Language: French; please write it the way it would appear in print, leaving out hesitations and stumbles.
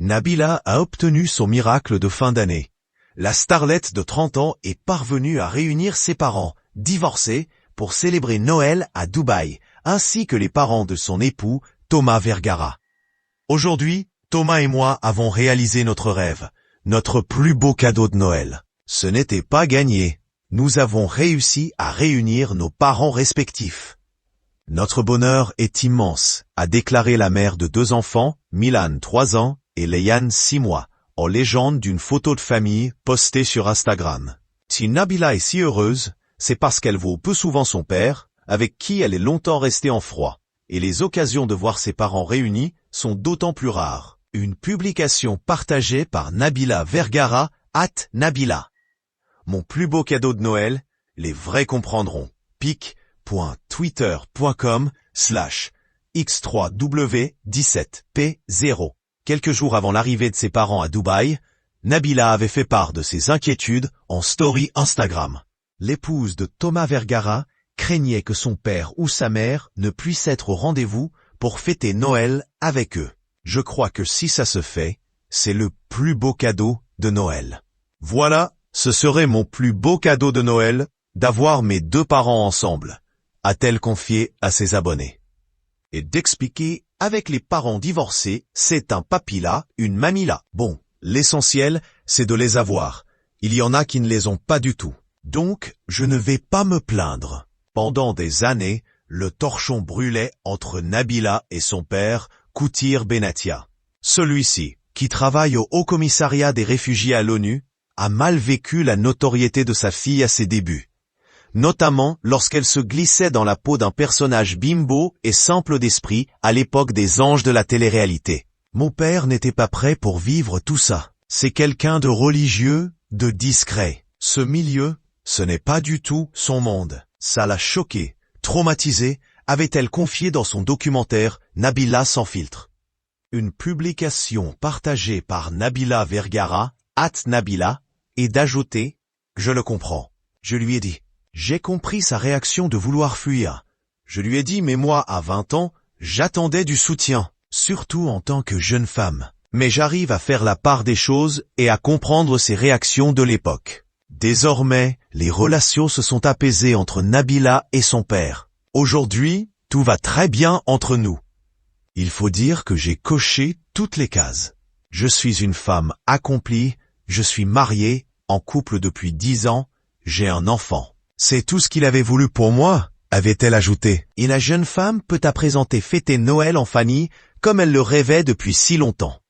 Nabila a obtenu son miracle de fin d'année. La starlette de 30 ans est parvenue à réunir ses parents, divorcés, pour célébrer Noël à Dubaï, ainsi que les parents de son époux, Thomas Vergara. Aujourd'hui, Thomas et moi avons réalisé notre rêve, notre plus beau cadeau de Noël. Ce n'était pas gagné. Nous avons réussi à réunir nos parents respectifs. Notre bonheur est immense, a déclaré la mère de 2 enfants, Milan 3 ans et Léane 6 mois, en légende d'une photo de famille postée sur Instagram. Si Nabila est si heureuse, c'est parce qu'elle voit peu souvent son père, avec qui elle est longtemps restée en froid, et les occasions de voir ses parents réunis sont d'autant plus rares. Une publication partagée par Nabila Vergara, @Nabila. Mon plus beau cadeau de Noël, les vrais comprendront. pic.twitter.com/x3w17p0. Quelques jours avant l'arrivée de ses parents à Dubaï, Nabila avait fait part de ses inquiétudes en story Instagram. L'épouse de Thomas Vergara craignait que son père ou sa mère ne puisse être au rendez-vous pour fêter Noël avec eux. Je crois que si ça se fait, c'est le plus beau cadeau de Noël. Voilà, ce serait mon plus beau cadeau de Noël, d'avoir mes 2 parents ensemble, a-t-elle confié à ses abonnés. Et d'expliquer, avec les parents divorcés, c'est un papy là, une mamie là. Bon, l'essentiel, c'est de les avoir. Il y en a qui ne les ont pas du tout. Donc, je ne vais pas me plaindre. Pendant des années, le torchon brûlait entre Nabila et son père, Koutir Benatia. Celui-ci, qui travaille au Haut Commissariat des réfugiés à l'ONU, a mal vécu la notoriété de sa fille à ses débuts. Notamment lorsqu'elle se glissait dans la peau d'un personnage bimbo et simple d'esprit à l'époque des anges de la télé-réalité. Mon père n'était pas prêt pour vivre tout ça. C'est quelqu'un de religieux, de discret. Ce milieu, ce n'est pas du tout son monde. Ça l'a choqué, traumatisé, avait-elle confié dans son documentaire Nabila sans filtre. Une publication partagée par Nabila Vergara, @Nabila, et d'ajouter « Je le comprends ». Je lui ai dit. J'ai compris sa réaction de vouloir fuir. Je lui ai dit, mais moi, à 20 ans, j'attendais du soutien, surtout en tant que jeune femme. Mais j'arrive à faire la part des choses et à comprendre ses réactions de l'époque. Désormais, les relations se sont apaisées entre Nabila et son père. Aujourd'hui, tout va très bien entre nous. Il faut dire que j'ai coché toutes les cases. Je suis une femme accomplie, je suis mariée, en couple depuis 10 ans, j'ai un enfant. C'est tout ce qu'il avait voulu pour moi, avait-elle ajouté. Et la jeune femme peut à présent fêter Noël en famille comme elle le rêvait depuis si longtemps.